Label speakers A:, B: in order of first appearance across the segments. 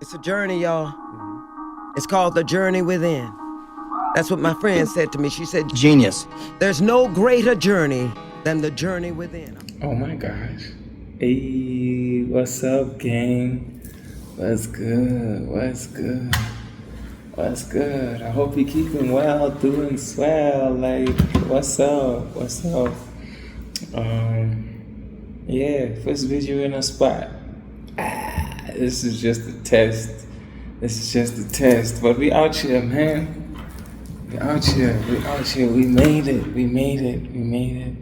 A: It's a journey, y'all. It's called the journey within. That's what my friend said to me. She said,
B: Genius.
A: there's no greater journey than the journey within.
C: Oh my gosh. Hey, what's up, gang? What's good? What's good? What's good? I hope you're keeping well, doing swell. Like, what's up? What's up? Yeah, first video in a spot. This is just a test. This is just a test. But we out here, man. We out here. We out here. We made it. We made it. We made it.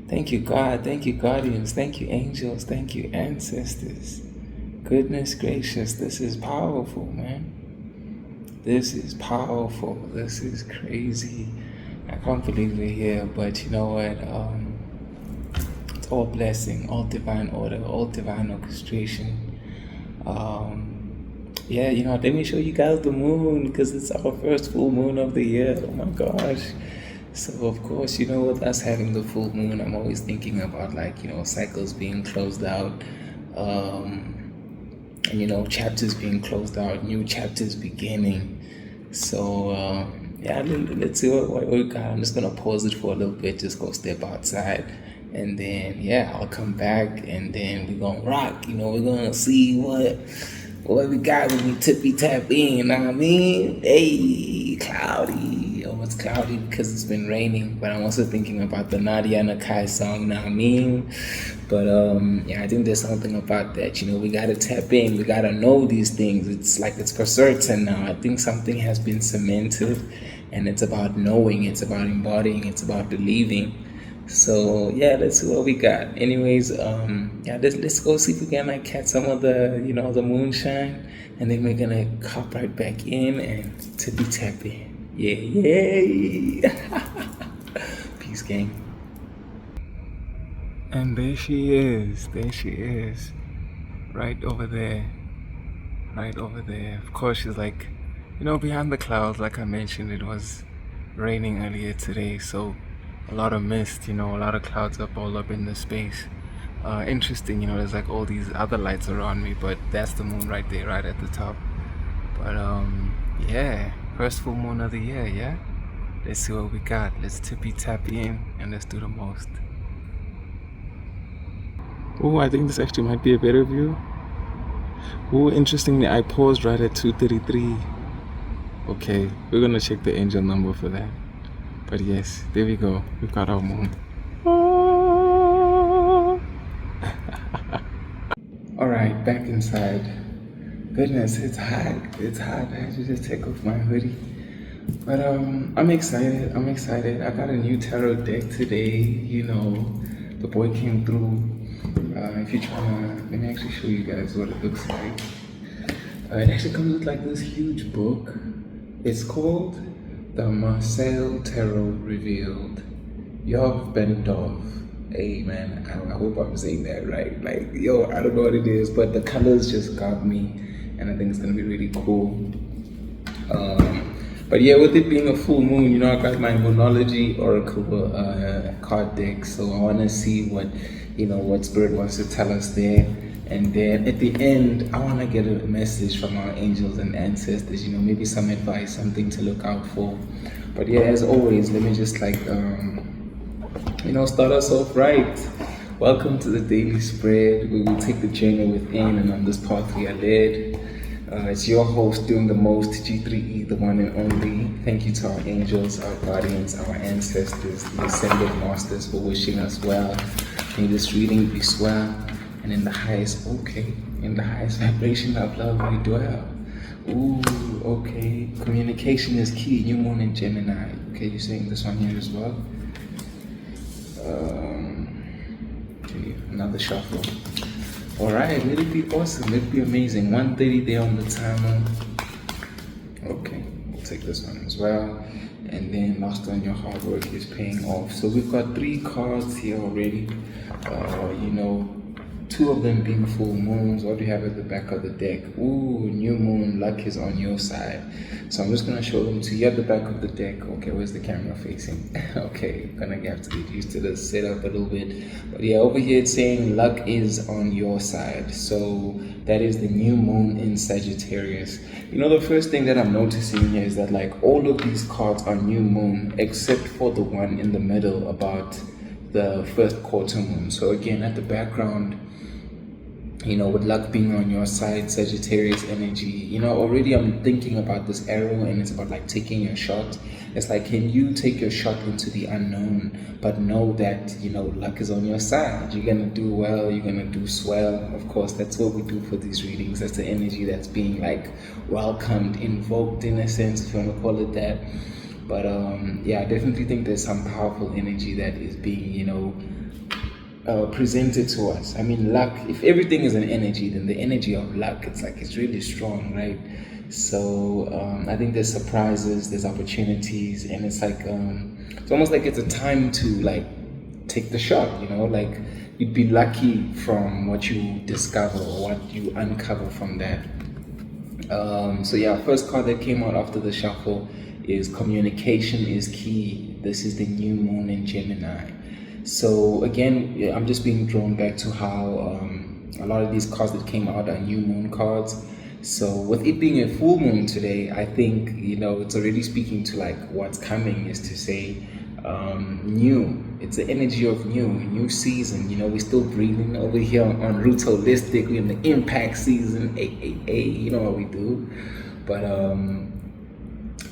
C: Thank you, God. Thank you, guardians. Thank you, angels. Thank you, ancestors. Goodness gracious. This is powerful, man. This is powerful. This is crazy. I can't believe we're here, but you know what? It's all blessing, all divine order, all divine orchestration. Yeah, you know, let me show you guys the moon because it's our first full moon of the year. Oh my gosh. So of course, you know, with us having the full moon, I'm always thinking about, like, you know, cycles being closed out, and, you know, chapters being closed out, new chapters beginning. So yeah, let's see what we got. I'm just gonna pause it for a little bit, just go step outside, and then yeah, I'll come back, and then we're gonna rock. You know, we're gonna see what we got when we tippy tap in. You know what I mean? Hey, cloudy. Oh, it's cloudy because it's been raining. But I'm also thinking about the Nadia Nakai song. You know what I mean? But yeah, I think there's something about that. You know, we gotta tap in. We gotta know these things. It's like it's for certain now. I think something has been cemented, and it's about knowing. It's about embodying. It's about believing. So yeah, let's see what we got. Anyways, yeah, let's go see if we can like catch some of the, you know, the moonshine, and then we're gonna hop right back in and tippy tap in. Yeah, yay! Peace, gang. And there she is, right over there, Of course, she's like, you know, behind the clouds. Like I mentioned, it was raining earlier today, so a lot of mist, you know, a lot of clouds all up in the space. Interesting, you know, there's like all these other lights around me, but that's the moon right there, right at the top. But yeah, first full moon of the year, yeah? Let's see what we got. Let's tippy tap in and let's do the most. Oh, I think this actually might be a better view. Oh, interestingly, I paused right at 2:33. Okay, we're gonna check the angel number for that. But yes, there we go. We've got our moon. Alright, back inside. Goodness, it's hot. It's hot. I had to just take off my hoodie. But I'm excited. I got a new tarot deck today. You know, the boy came through. If you're trying to, let me actually show you guys what it looks like. It actually comes with like this huge book. It's called The Marseille Tarot Revealed. Ben-Dov. Hey man, I hope I'm saying that right. Like, yo, I don't know what it is, but the colors just got me, and I think it's gonna be really cool. But yeah, with it being a full moon, you know, I got my Moonology Oracle card deck, so I wanna see what, you know, what Spirit wants to tell us there. And then at the end, I want to get a message from our angels and ancestors, you know, maybe some advice, something to look out for. But yeah, as always, let me just like, you know, start us off right. Welcome to the Daily Spread. We will take the journey within, and on this path we are led. It's your host doing the most, G3E, the one and only. Thank you to our angels, our guardians, our ancestors, the ascended masters for wishing us well. May this reading be swell. And in the highest vibration of love we dwell. Ooh, okay. Communication is key. New moon in Gemini. Okay, you're saying this one here as well. Okay, another shuffle. Alright, let it be awesome. Let it be amazing. 1:30 there on the timer. Okay, we'll take this one as well. And then last one, your hard work is paying off. So we've got 3 cards here already. You know, 2 two of them being full moons. What do you have at the back of the deck? Ooh, new moon, luck is on your side. So I'm just gonna show them to you at the back of the deck. Okay, where's the camera facing? Okay, gonna have to get used to the setup a little bit. But yeah, over here it's saying luck is on your side. So that is the new moon in Sagittarius. You know, the first thing that I'm noticing here is that like all of these cards are new moon except for the one in the middle about the first quarter moon. So again, at the background, you know, with luck being on your side, Sagittarius energy, you know, already I'm thinking about this arrow, and it's about like taking your shot. It's like, can you take your shot into the unknown, but know that, you know, luck is on your side. You're gonna do well, you're gonna do swell. Of course, that's what we do for these readings. That's the energy that's being like welcomed, invoked in a sense, if you want to call it that. But yeah, I definitely think there's some powerful energy that is being, you know, presented to us. I mean, luck, if everything is an energy, then the energy of luck, it's like, it's really strong, right? So I think there's surprises, there's opportunities, and it's like, it's almost like it's a time to like take the shot, you know, like you'd be lucky from what you discover or what you uncover from that. So yeah, first card that came out after the shuffle is communication is key. This is the new moon in Gemini. So again, I'm just being drawn back to how a lot of these cards that came out are new moon cards. So with it being a full moon today, I think, you know, it's already speaking to like what's coming, is to say new. It's the energy of new season. You know, we're still breathing over here on Roots Holistic. We're in the impact season, you know what we do. But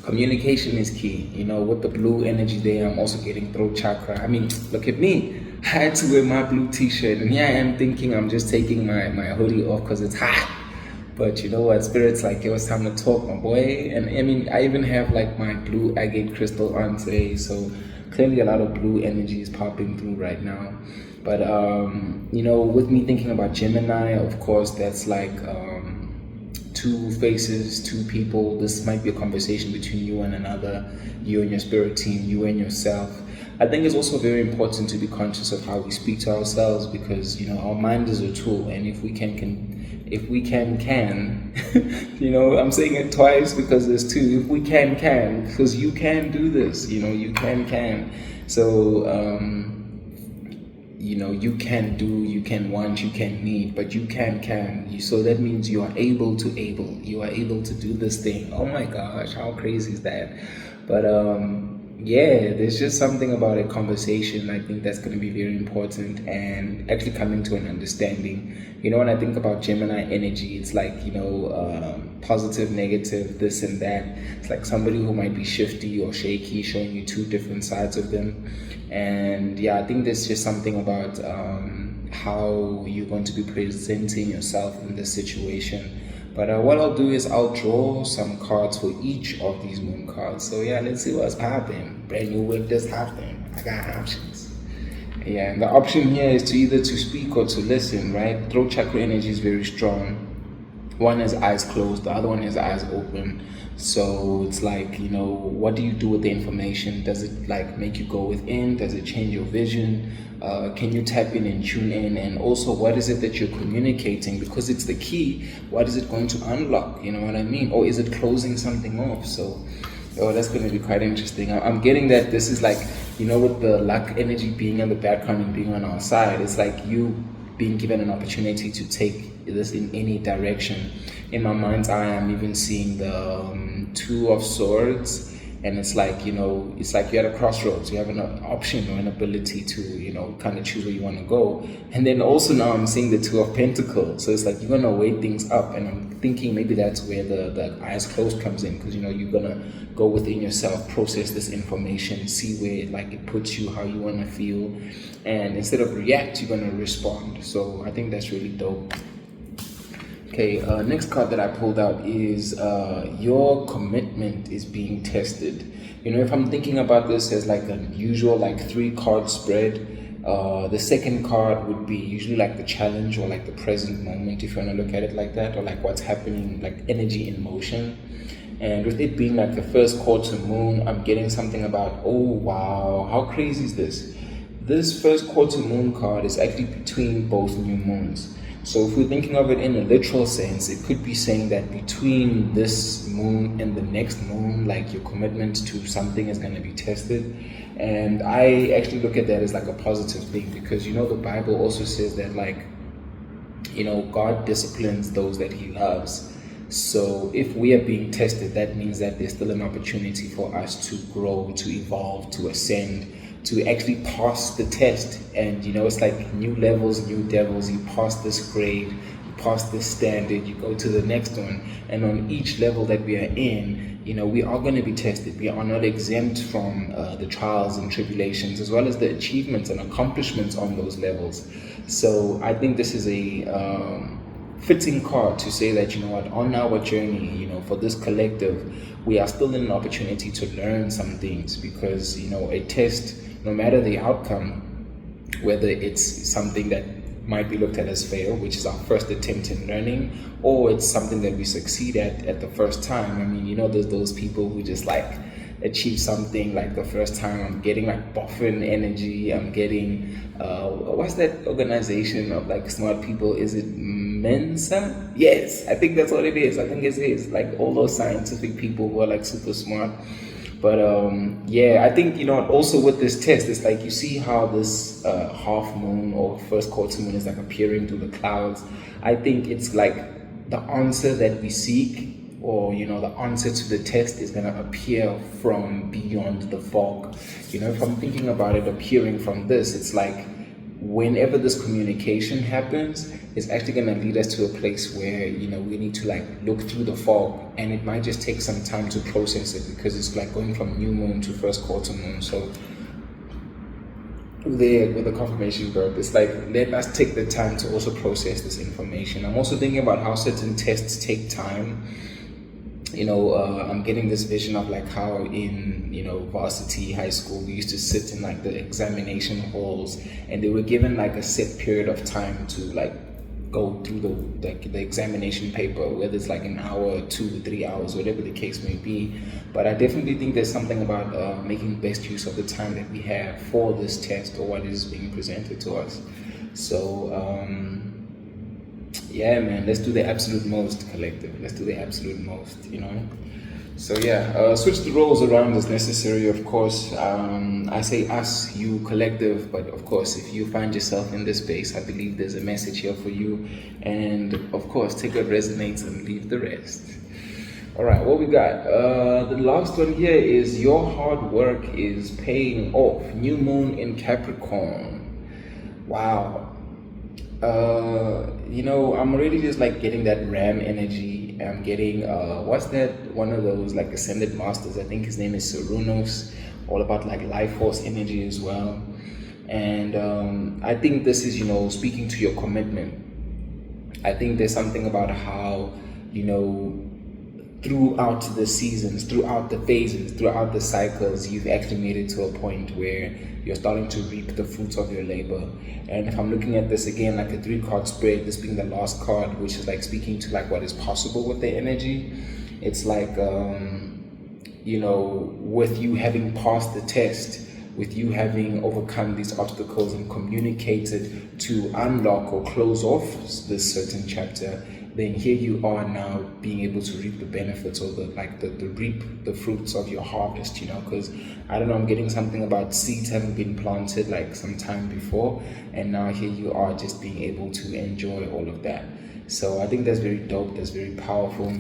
C: communication is key. You know, with the blue energy there, I'm also getting throat chakra. I mean, look at me. I had to wear my blue t-shirt, and here I am thinking I'm just taking my hoodie off because it's hot. But you know what, Spirit's like, it was time to talk, my boy. And I mean, I even have like my blue agate crystal on today, so clearly a lot of blue energy is popping through right now. But you know, with me thinking about Gemini, of course, that's like two faces, two people. This might be a conversation between you and another, you and your spirit team, you and yourself. I think it's also very important to be conscious of how we speak to ourselves, because, you know, our mind is a tool, and if we can you know, I'm saying it twice because there's two. If we can, because you can do this, you know, you can. So you know, you can do, you can want, you can need, but you can. So that means you are able to do this thing. Oh my gosh, how crazy is that? But yeah, there's just something about a conversation, I think, that's going to be very important, and actually coming to an understanding. You know, when I think about Gemini energy, it's like, you know, positive, negative, this and that. It's like somebody who might be shifty or shaky, showing you two different sides of them. And yeah, I think there's just something about how you're going to be presenting yourself in this situation. But what I'll do is I'll draw some cards for each of these moon cards. So yeah, let's see what's happening. Brand new week just happened. I got options. Yeah, and the option here is to either to speak or to listen, right? Throat chakra energy is very strong. One has eyes closed, the other one has eyes open. So it's like, you know, what do you do with the information? Does it like make you go within? Does it change your vision? Can you tap in and tune in? And also, what is it that you're communicating? Because it's the key. What is it going to unlock? You know what I mean? Or is it closing something off? So, oh, that's going to be quite interesting. I'm getting that this is like, you know, with the luck energy being in the background and being on our side, it's like you being given an opportunity to take this in any direction. In my mind's eye, I'm even seeing the Two of Swords, and it's like, you know, it's like you're at a crossroads. You have an option or an ability to, you know, kind of choose where you want to go. And then also now I'm seeing the Two of Pentacles, so it's like you're gonna weigh things up, and I'm thinking maybe that's where the eyes closed comes in, because, you know, you're gonna go within yourself, process this information, see where like it puts you, how you want to feel, and instead of react, you're gonna respond. So I think that's really dope. Okay, next card that I pulled out is your commitment is being tested. You know, if I'm thinking about this as like a usual like 3-card spread, the second card would be usually like the challenge or like the present moment, if you want to look at it like that, or like what's happening, like energy in motion. And with it being like the first quarter moon, I'm getting something about, oh wow, how crazy is this? this first quarter moon card is actually between both new moons. So if we're thinking of it in a literal sense, it could be saying that between this moon and the next moon, like your commitment to something is going to be tested. And I actually look at that as like a positive thing, because the Bible also says that, like, God disciplines those that he loves. So if we are being tested, that means that there's still an opportunity for us to grow, to evolve, to ascend, to actually pass the test. And it's like new levels, new devils. You pass this grade, you pass this standard, you go to the next one. And on each level that we are in, we are going to be tested. We are not exempt from the trials and tribulations, as well as the achievements and accomplishments on those levels. So I think this is a fitting card to say that, on our journey, for this collective, we are still in an opportunity to learn some things, because, a test, no matter the outcome, whether it's something that might be looked at as fail, which is our first attempt in learning, or it's something that we succeed at the first time. I mean, there's those people who just like achieve something like the first time. I'm getting like boffin energy. I'm getting what's that organization of like smart people? Is it Mensa? Yes, I think that's what it is. I think it is like all those scientific people who are like super smart. But I think also with this test, it's like you see how this half moon or first quarter moon is like appearing through the clouds. I think it's like the answer that we seek, or the answer to the test is going to appear from beyond the fog. If I'm thinking about it appearing from this, it's like whenever this communication happens, it's actually going to lead us to a place where we need to like look through the fog, and it might just take some time to process it, because it's like going from new moon to first quarter moon. So there with the confirmation birth, it's like, let us take the time to also process this information. I'm also thinking about how certain tests take time. I'm getting this vision of like how in varsity high school we used to sit in like the examination halls, and they were given like a set period of time to like go through the examination paper, whether it's like an hour, 2 or 3 hours, whatever the case may be. But I definitely think there's something about making best use of the time that we have for this test, or what is being presented to us. So yeah, man, let's do the absolute most, collective. Let's do the absolute most, So switch the roles around as necessary, of course. I say us, you, collective, but of course, if you find yourself in this space, I believe there's a message here for you. And of course, take what resonates and leave the rest. All right, what we got? The last one here is your hard work is paying off. New moon in Capricorn. Wow. I'm already just like getting that Ram energy. I'm getting what's that, one of those like ascended masters, I think his name is Cernunnos, all about like life force energy as well. And I think this is speaking to your commitment. I think there's something about how throughout the seasons, throughout the phases, throughout the cycles, you've actually made it to a point where you're starting to reap the fruits of your labor. And if I'm looking at this again like a 3-card spread, this being the last card, which is like speaking to like what is possible with the energy, it's like with you having passed the test, with you having overcome these obstacles and communicated to unlock or close off this certain chapter, then here you are now being able to reap the benefits, or the reap the fruits of your harvest, because I don't know, I'm getting something about seeds having been planted like some time before, and now here you are just being able to enjoy all of that. So I think that's very dope, that's very powerful.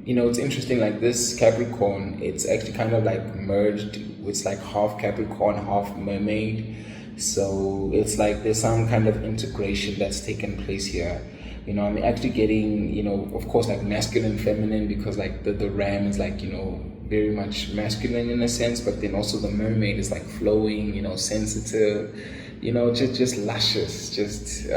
C: It's interesting, like this Capricorn, it's actually kind of like merged, it's like half Capricorn, half mermaid. So it's like there's some kind of integration that's taken place here. I'm actually getting, of course, like masculine, feminine, because like the ram is like, very much masculine in a sense, but then also the mermaid is like flowing, sensitive, just luscious, just,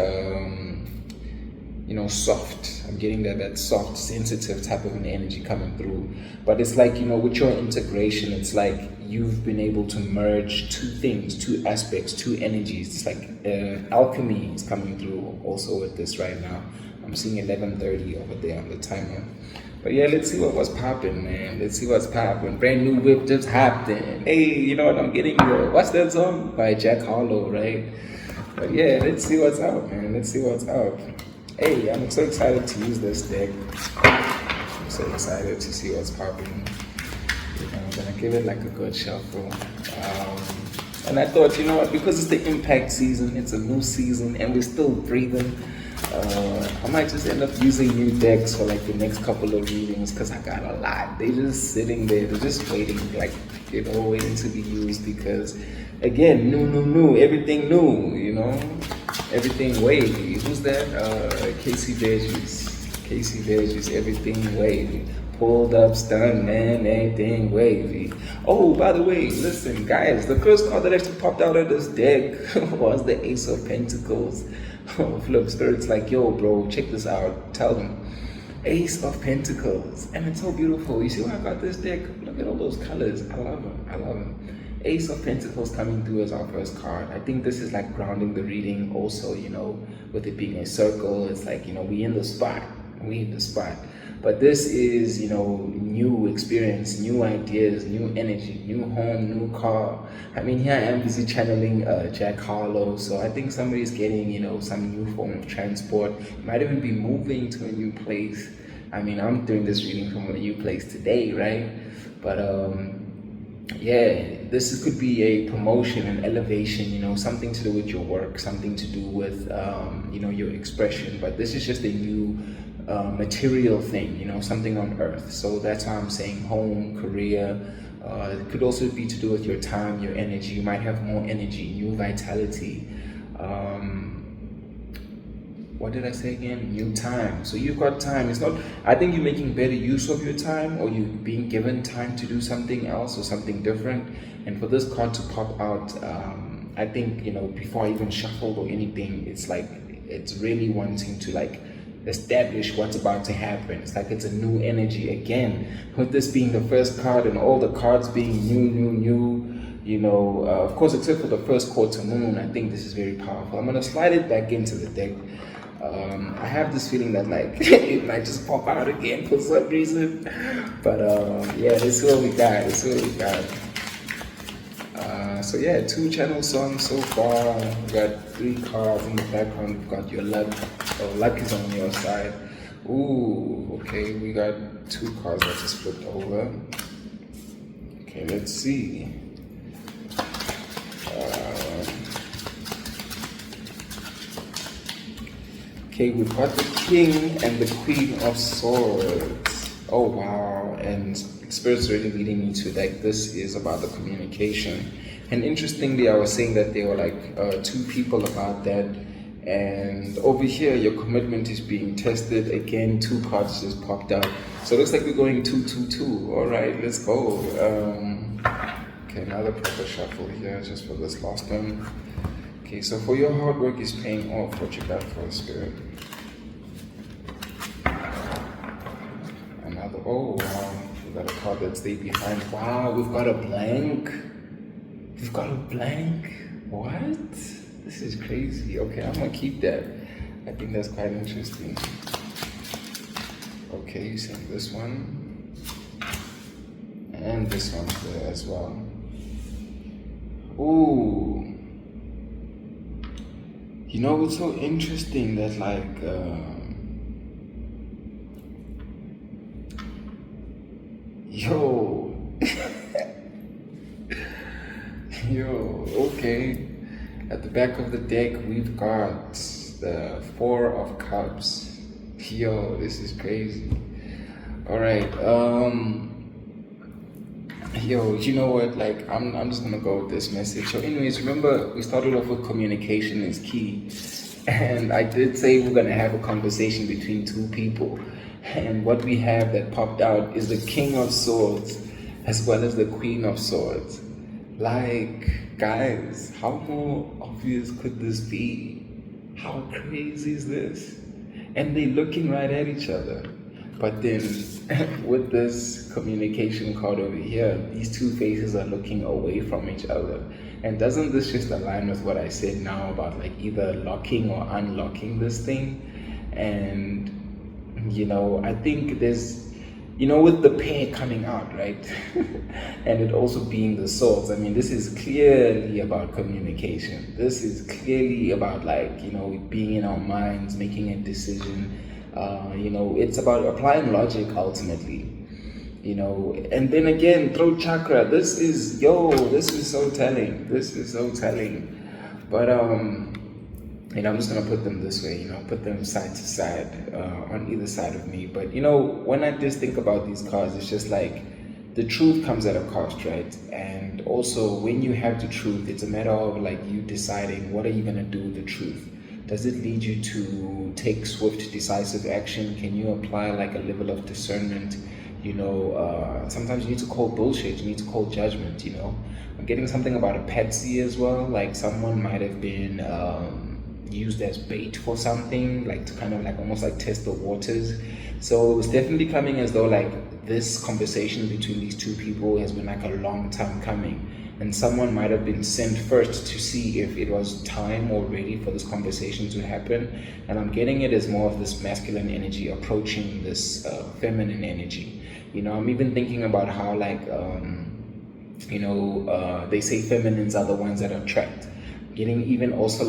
C: soft. I'm getting that soft, sensitive type of an energy coming through. But it's like, with your integration, it's like you've been able to merge two things, two aspects, two energies. It's like alchemy is coming through also with this right now. I'm seeing 11:30 over there on the timer. But yeah, let's see what was popping, man. Let's see what's popping. Brand new whip just hopped in. Hey, you know what? I'm getting the what's that song by Jack Harlow, right? But yeah, let's see what's up, man. Let's see what's up. Hey, I'm so excited to use this deck. I'm so excited to see what's popping. I'm gonna give it like a good shuffle. And I thought, you know what, because it's the impact season, it's a new season, and we're still breathing. I might just end up using new decks for like the next couple of readings because I got a lot. They're just sitting there, they're just waiting, like, you know, waiting to be used because, again, new, everything new, you know, everything wavy. Who's that? Casey Veggies, everything wavy. Pulled up, stunned, man, everything wavy. Oh, by the way, listen, guys, the first card that actually popped out of this deck was the Ace of Pentacles. Flip Spirit's like, yo, bro, check this out. Tell them. Ace of Pentacles. And it's so beautiful. You see why I got this deck? Look at all those colors. I love them. Ace of Pentacles coming through as our first card. I think this is like grounding the reading also, you know, with it being a circle. It's like, you know, we in the spot. But this is, you know, new experience, new ideas, new energy, new home, new car. I mean, here I am busy channeling Jack Harlow, so I think somebody's getting, you know, some new form of transport. Might even be moving to a new place. I mean, I'm doing this reading from a new place today, right? But yeah, this could be a promotion, an elevation, you know, something to do with your work, something to do with, you know, your expression. But this is just a new material thing, you know, something on earth. So that's why I'm saying home, career. It could also be to do with your time, your energy. You might have more energy, new vitality. What did I say again? New time. So you've got time. It's not, I think you're making better use of your time, or you're being given time to do something else or something different. And for this card to pop out, I think, you know, before I even shuffled or anything, it's like, it's really wanting to like establish what's about to happen. It's like it's a new energy again, with this being the first card and all the cards being new, you know, of course, except for the first quarter moon. I think this is very powerful. I'm gonna slide it back into the deck. I have this feeling that like it might just pop out again for some reason, but yeah, this is what we got. So yeah, 2 channel songs so far. We got 3 cards in the background. We've got your luck. Oh, luck is on your side. Ooh, okay. We got 2 cards that just flipped over. Okay, let's see. Okay, we've got the King and the Queen of Swords. Oh wow! And Spirit's really leading me to like this is about the communication. And interestingly, I was saying that there were like 2 people about that. And over here, your commitment is being tested. Again, 2 cards just popped out. So it looks like we're going 2-2-2. All right, let's go. Okay, another proper shuffle here just for this last one. Okay, so for your hard work is paying off. What you got for a Spirit? Another, oh wow, we got a card that stayed behind. Wow, we've got a blank. We've got a blank. What? This is crazy. Okay, I'm gonna keep that. I think that's quite interesting. Okay, you sent this one. And this one's there as well. Ooh. You know what's so interesting that like yo, okay. At the back of the deck, we've got the 4 of Cups. Yo, this is crazy. All right. Yo, you know what? Like, I'm just gonna go with this message. So, anyways, remember we started off with communication is key, and I did say we're gonna have a conversation between 2 people. And what we have that popped out is the King of Swords, as well as the Queen of Swords. Like, guys, how more obvious could this be? How crazy is this? And they're looking right at each other. But then, with this communication card over here, these 2 faces are looking away from each other. And doesn't this just align with what I said now about like either locking or unlocking this thing? And, you know, I think there's with the pair coming out, right? And it also being the swords. I mean, this is clearly about communication. This is clearly about being in our minds, making a decision. It's about applying logic ultimately. And then again, throat chakra. This is so telling. This is so telling. But I'm just gonna put them this way, put them side to side, on either side of me. But when I just think about these cards, it's just like the truth comes at a cost, right? And also when you have the truth, it's a matter of you deciding what are you gonna do with the truth. Does it lead you to take swift, decisive action? Can you apply a level of discernment? Sometimes you need to call bullshit, you need to call judgment. I'm getting something about a patsy as well, someone might have been used as bait for something, to kind of almost test the waters. So it was definitely coming as though this conversation between these two people has been a long time coming, and someone might have been sent first to see if it was time or ready for this conversation to happen. And I'm getting it as more of this masculine energy approaching this feminine energy. I'm even thinking about how they say feminines are the ones that attract. Getting even also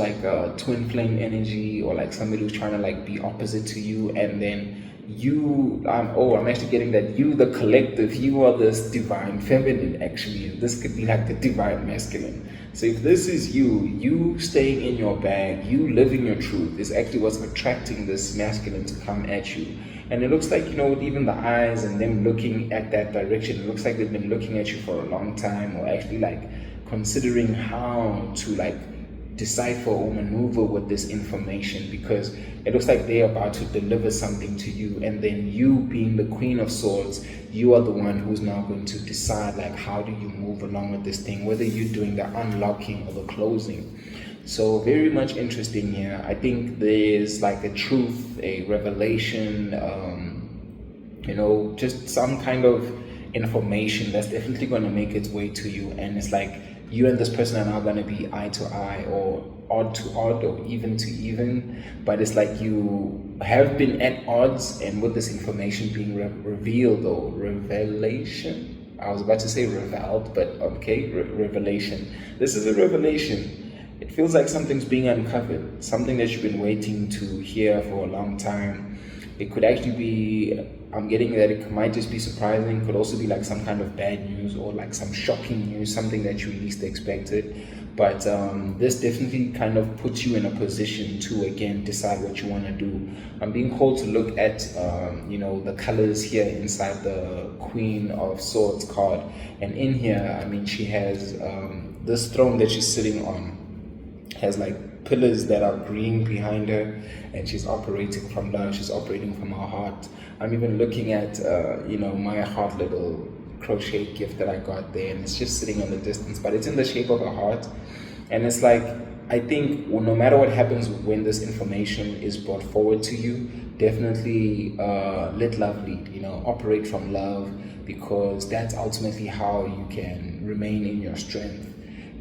C: twin flame energy, or somebody who's trying to be opposite to you, and then I'm actually getting that you, the collective, you are this divine feminine actually, and this could be the divine masculine. So if this is you staying in your bag, you living your truth is actually what's attracting this masculine to come at you. And it looks like, with even the eyes and them looking at that direction, it looks like they've been looking at you for a long time, or actually considering how to decipher or maneuver with this information, because it looks like they're about to deliver something to you, and then you, being the Queen of Swords, you are the one who's now going to decide how do you move along with this thing, whether you're doing the unlocking or the closing. So very much interesting here. I think there's a truth, a revelation, just some kind of information that's definitely going to make its way to you, and it's you and this person are now going to be eye to eye, or odd to odd, or even to even, but it's you have been at odds, and with this information being revealed, or revelation, I was about to say revealed, but okay, revelation. This is a revelation. It feels like something's being uncovered, something that you've been waiting to hear for a long time. It could actually be, I'm getting that it might just be surprising, could also be some kind of bad news, or some shocking news, something that you least expected. But this definitely kind of puts you in a position to again decide what you want to do. I'm being called to look at the colors here inside the Queen of Swords card, and in here, she has this throne that she's sitting on has pillars that are green behind her, and she's operating from love, she's operating from her heart. I'm even looking at my heart little crochet gift that I got there, and it's just sitting in the distance, but it's in the shape of a heart. And it's I think no matter what happens when this information is brought forward to you, definitely let love lead, operate from love, because that's ultimately how you can remain in your strength.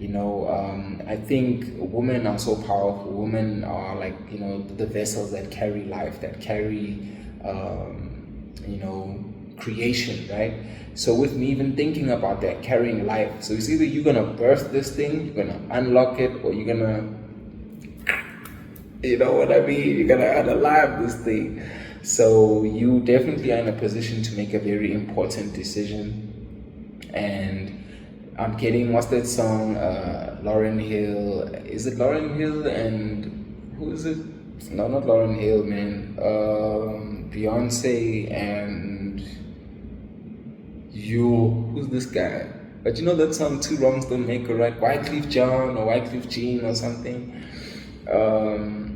C: I think women are so powerful. Women are the vessels that carry life, that carry creation, right? So with me even thinking about that, carrying life, so it's either you're gonna birth this thing, you're gonna unlock it, or you're gonna, you're gonna unalive this thing. So you definitely are in a position to make a very important decision. And I'm getting, what's that song, Lauryn Hill, is it Lauryn Hill and who is it? No, not Lauryn Hill, man. Beyonce and who's this guy? But that song, Two Wrongs Don't Make a Right, Wycliffe John or Wycliffe Jean or something.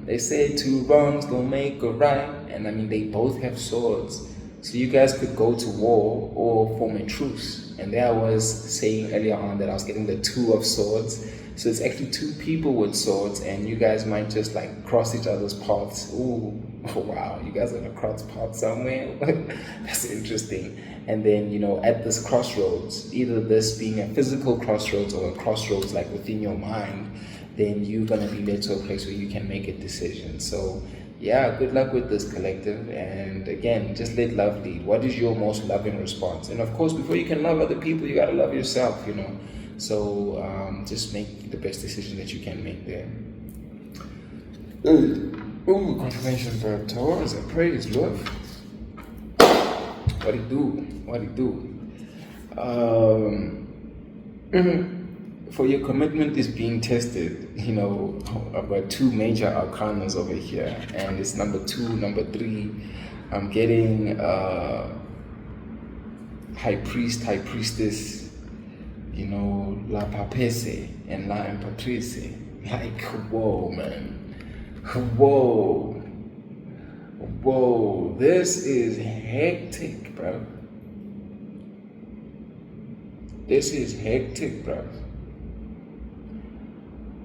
C: They say two wrongs don't make a right, and they both have swords. So you guys could go to war or form a truce. And there I was saying earlier on that I was getting the Two of Swords. So it's actually two people with swords, and you guys might just cross each other's paths. Ooh, wow, you guys are gonna cross paths somewhere. That's interesting. And then, at this crossroads, either this being a physical crossroads or a crossroads within your mind, then you're gonna be led to a place where you can make a decision. So yeah, good luck with this, collective. And again, just let love lead. What is your most loving response? And of course, before you can love other people, you gotta love yourself, you know. So just make the best decision that you can make there. Ooh, confirmation verb towards. I praise, love. What it do? What it do? For your commitment is being tested. You know, I've got two major arcanas over here, and it's number 2, number 3. I'm getting high priest, high priestess, you know, la papese and la impatrice. Like, whoa, man. Whoa. Whoa. This is hectic, bro. This is hectic, bro.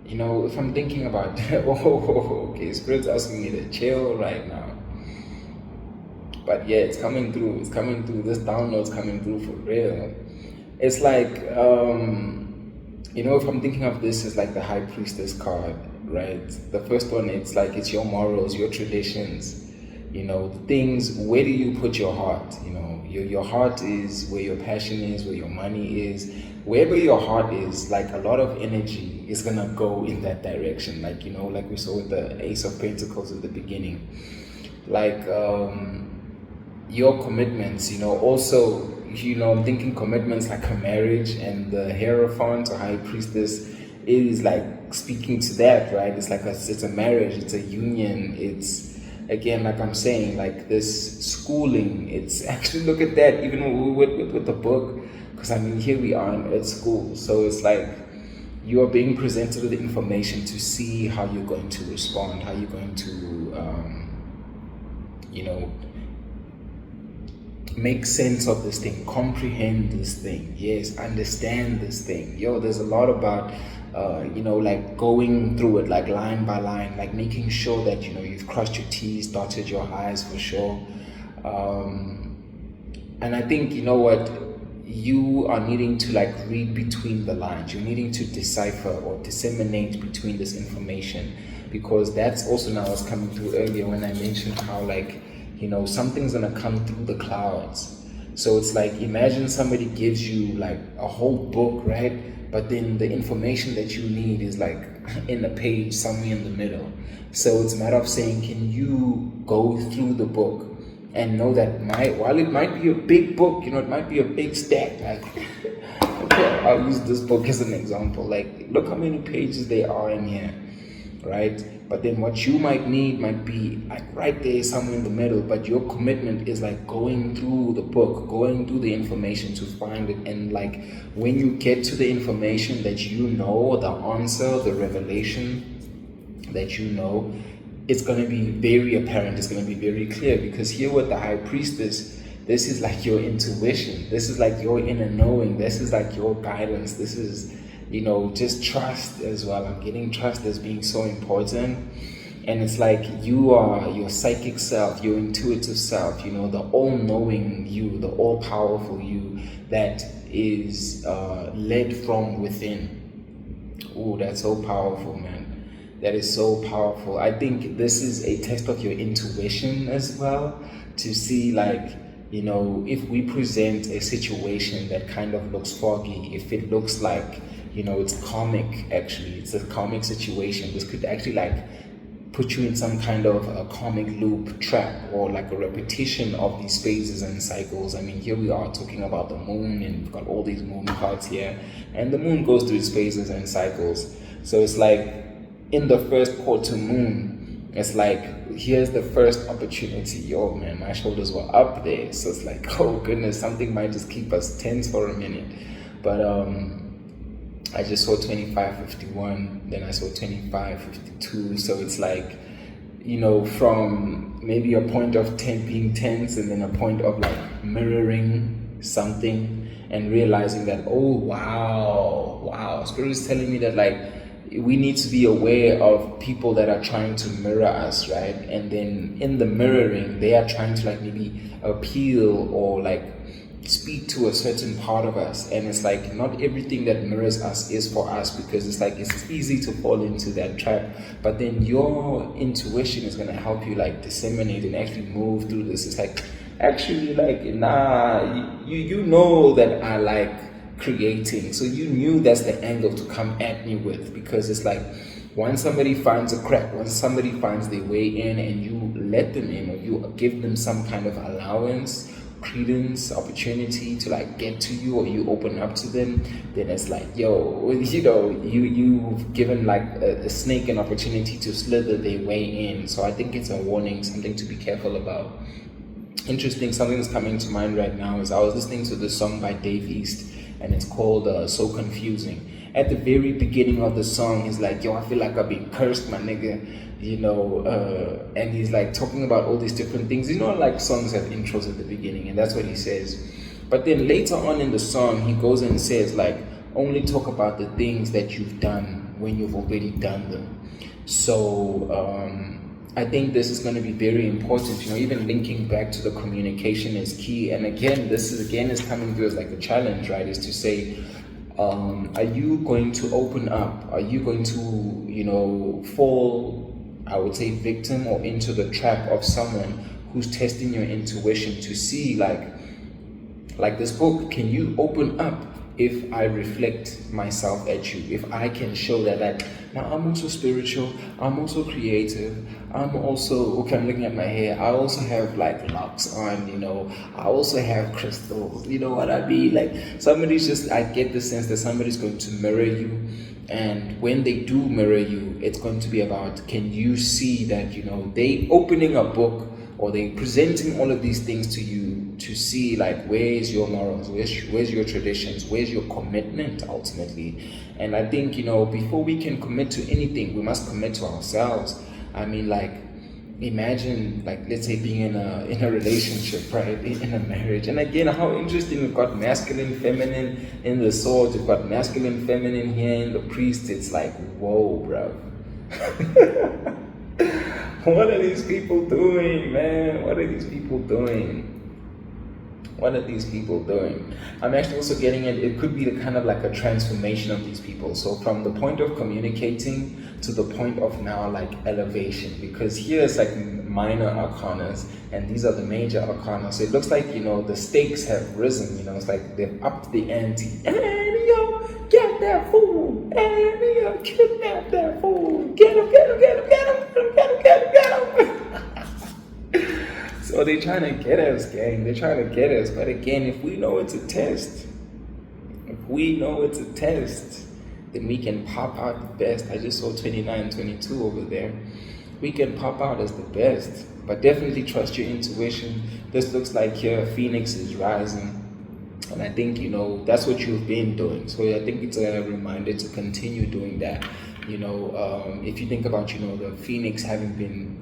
C: You know, if I'm thinking about okay, Spirit's asking me to chill right now. But yeah, it's coming through. It's coming through. This download's coming through for real. It's like, you know, if I'm thinking of this as like the High Priestess card, right? The first one, it's like, it's your morals, your traditions, you know, the things, where do you put your heart? You know, your heart is where your passion is, where your money is. Wherever your heart is, like a lot of energy is gonna go in that direction. Like, you know, like we saw with the Ace of Pentacles at the beginning. Like, your commitments, you know, also, you know, I'm thinking commitments like a marriage, and the Hierophant or High Priestess is like speaking to that, right? It's like it's a marriage, it's a union, it's, again, like I'm saying, like this schooling, it's actually, look at that, even with the book, because I mean, here we are at school, so it's like you are being presented with the information to see how you're going to respond, how you're going to, you know, make sense of this thing, comprehend this thing, yes, understand this thing. Yo, there's a lot about, you know, like going through it, like line by line, like making sure that, you know, you've crossed your T's, dotted your I's for sure. And I think, you know what, you are needing to like read between the lines. You're needing to decipher or disseminate between this information, because that's also now what's coming through earlier when I mentioned how, like, you know, something's gonna come through the clouds. So it's like, imagine somebody gives you like a whole book, right? But then the information that you need is like in a page somewhere in the middle. So it's a matter of saying, can you go through the book and know that while it might be a big book, you know, it might be a big stack, like, okay, I'll use this book as an example. Like, look how many pages there are in here, right? But then what you might need might be like right there somewhere in the middle, but your commitment is like going through the book, going through the information to find it. And like when you get to the information that you know, the answer, the revelation that you know, it's going to be very apparent, it's going to be very clear. Because here with the High Priestess, this is like your intuition, this is like your inner knowing, this is like your guidance, this is, you know, just trust as well. I'm getting trust as being so important. And it's like you are your psychic self, your intuitive self, you know, the all-knowing you, the all-powerful you that is led from within. Oh, that's so powerful, man. That is so powerful. I think this is a test of your intuition as well, to see, like, you know, if we present a situation that kind of looks foggy, if it looks like, you know, it's comic, actually, it's a comic situation, this could actually like put you in some kind of a comic loop trap, or like a repetition of these phases and cycles. I mean, here we are talking about the moon, and we've got all these moon cards here, and the moon goes through its phases and cycles. So it's like in the first quarter moon, it's like, here's the first opportunity. Yo, man, my shoulders were up there. So it's like, oh goodness, something might just keep us tense for a minute. But I just saw 2551, then I saw 2552. So it's like, you know, from maybe a point of being tense, and then a point of like mirroring something and realizing that, oh, wow, Spirit is telling me that, like, we need to be aware of people that are trying to mirror us, right? And then in the mirroring, they are trying to like maybe appeal or like speak to a certain part of us, and it's like not everything that mirrors us is for us, because it's like it's easy to fall into that trap. But then your intuition is going to help you like disseminate and actually move through this. It's like, actually, like, nah, you know that I like creating, so you knew that's the angle to come at me with, because it's like, once somebody finds a crack, once somebody finds their way in, and you let them in, or you give them some kind of allowance, credence, opportunity to like get to you, or you open up to them, then it's like, yo, you know, you've given like a snake an opportunity to slither their way in. So I think it's a warning, something to be careful about. Interesting, something that's coming to mind right now is I was listening to this song by Dave East, and it's called So Confusing. At the very beginning of the song, he's like, yo, I feel like I've been cursed, my nigga, you know, and he's like talking about all these different things. You know, like songs have intros at the beginning, and that's what he says. But then later on in the song, he goes and says, like, only talk about the things that you've done when you've already done them. So I think this is going to be very important, you know, even linking back to the communication is key. And again, this is coming through as like a challenge, right? Is to say, are you going to open up? Are you going to, you know, fall, I would say, victim or into the trap of someone who's testing your intuition to see, like this book, can you open up if I reflect myself at you? If I can show that now I'm also spiritual, I'm also creative, I'm also, okay, I'm looking at my hair, I also have like locks on, you know, I also have crystals, you know what I mean? Like somebody's just, I get the sense that somebody's going to mirror you, and when they do mirror you, it's going to be about, can you see that, you know, they opening a book, or they presenting all of these things to you to see, like, where's your morals, where's your traditions, where's your commitment ultimately. And I think, you know, before we can commit to anything, we must commit to ourselves. I mean, like, imagine, like, let's say being in a relationship, right, in a marriage. And again, how interesting, we've got masculine, feminine in the swords, we've got masculine, feminine here in the priest. It's like, whoa, bro. What are these people doing, man? What are these people doing? What are these people doing? I'm actually also getting it could be the kind of like a transformation of these people. So from the point of communicating to the point of now like elevation, because here it's like minor arcanas and these are the major arcanas. So it looks like, you know, the stakes have risen, you know, it's like they've upped the ante. And yo, get that fool! And yo, kidnap that fool! Get him, get him, get him, get him, get him, get him, get him, get him! So they're trying to get us, gang. They're trying to get us. But again, if we know it's a test, then we can pop out the best. I just saw 29, 22 over there. We can pop out as the best. But definitely trust your intuition. This looks like here, Phoenix is rising. And I think, you know, that's what you've been doing. So I think it's a reminder to continue doing that. You know, if you think about, you know, the Phoenix having been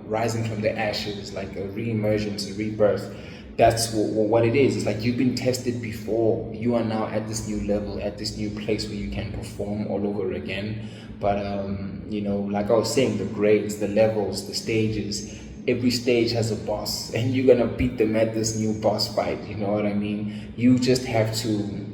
C: rising from the ashes, like a re-emergence, a rebirth, that's what it is. It's like you've been tested before. You are now at this new level, at this new place where you can perform all over again. But, you know, like I was saying, the grades, the levels, the stages, every stage has a boss, and you're going to beat them at this new boss fight. You know what I mean? You just have to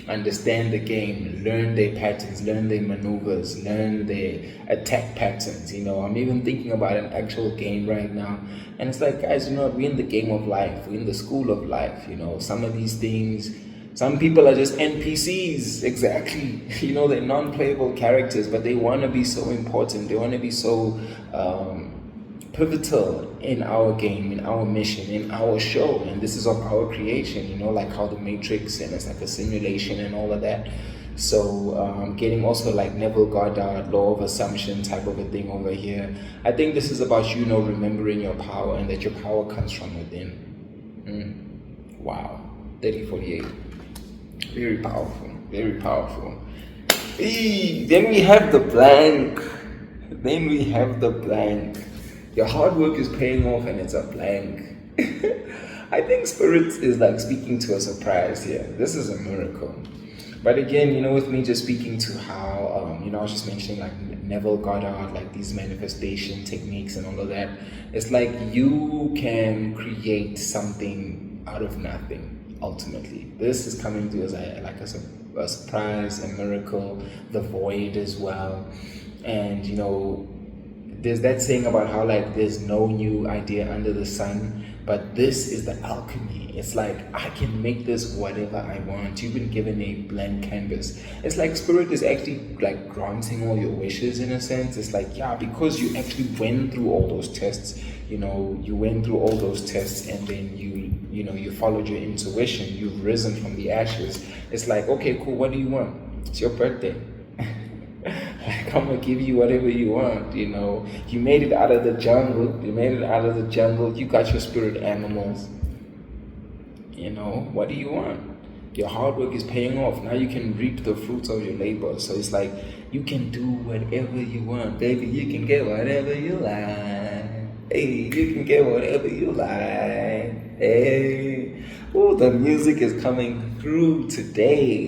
C: understand the game, learn their patterns, learn their maneuvers, learn their attack patterns. You know, I'm even thinking about an actual game right now, and it's like, guys, you know, we're in the game of life, we're in the school of life. You know, some of these things, some people are just NPCs, exactly. You know, they're non-playable characters, but they want to be so important, they want to be so pivotal in our game, in our mission, in our show, and this is of our creation, you know, like how the Matrix, and it's like a simulation and all of that. So getting also like Neville Goddard, law of assumption type of a thing over here. I think this is about, you know, remembering your power, and that your power comes from within. Wow, 3048, very powerful, very powerful. Then we have the blank. Your hard work is paying off, and it's a blank. I think Spirit is like speaking to a surprise here. This is a miracle. But again, you know, with me just speaking to how, you know, I was just mentioning like Neville Goddard, like these manifestation techniques and all of that. It's like you can create something out of nothing. ultimately. This is coming through as a surprise, a miracle, the void as well. And there's that saying about how like there's no new idea under the sun, but this is the alchemy. It's like I can make this whatever I want. You've been given a blank canvas. It's like spirit is actually like granting all your wishes in a sense. It's like, yeah, because you actually went through all those tests. You went through all those tests, and then you followed your intuition. You've risen from the ashes. It's like, okay, cool, what do you want? It's your birthday. Like, I'm gonna give you whatever you want. You made it out of the jungle. You got your spirit animals. What do you want? Your hard work is paying off. Now you can reap the fruits of your labor. So it's like you can do whatever you want, baby. You can get whatever you like. Hey, you can get whatever you like. Hey. Oh, the music is coming through today.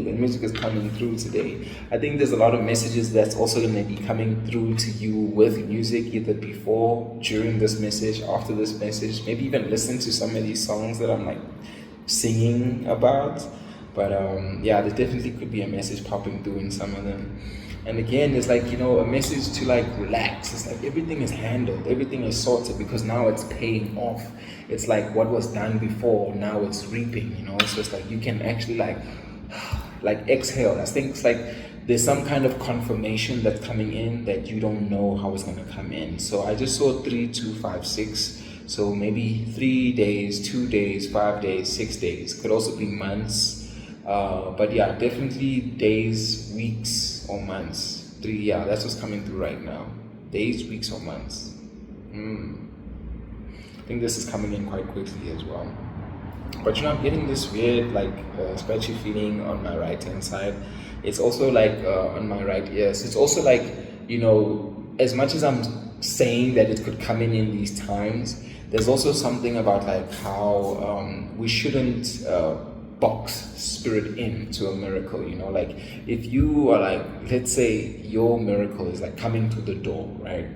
C: I think there's a lot of messages that's also going to be coming through to you with music, either before, during this message, after this message. Maybe even listen to some of these songs that I'm like singing about. But there definitely could be a message popping through in some of them. And again, it's like, a message to like relax. It's like everything is handled, everything is sorted, because now it's paying off. It's like what was done before, now it's reaping, So it's like you can actually like exhale. I think it's like there's some kind of confirmation that's coming in that you don't know how it's gonna come in. So I just saw 3, 2, 5, 6. So maybe 3 days, 2 days, 5 days, 6 days. Could also be months. But yeah, definitely days, weeks, or months. 3, yeah, that's what's coming through right now. Days, weeks, or months. I think this is coming in quite quickly as well. But I'm getting this weird, like, scratchy feeling on my right hand side. It's also like on my right ear. So it's also like, as much as I'm saying that it could come in these times, there's also something about like how we shouldn't box spirit into a miracle. Like if you are like, let's say your miracle is like coming to the door, right?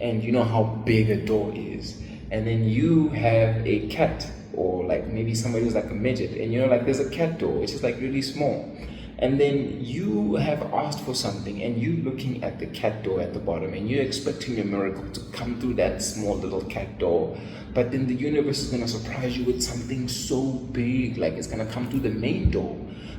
C: And you know how big a door is, and then you have a cat, or like maybe somebody who's like a midget, and like there's a cat door which is like really small, and then you have asked for something, and you looking at the cat door at the bottom, and you're expecting your miracle to come through that small little cat door, but then the universe is going to surprise you with something so big, like it's going to come through the main door,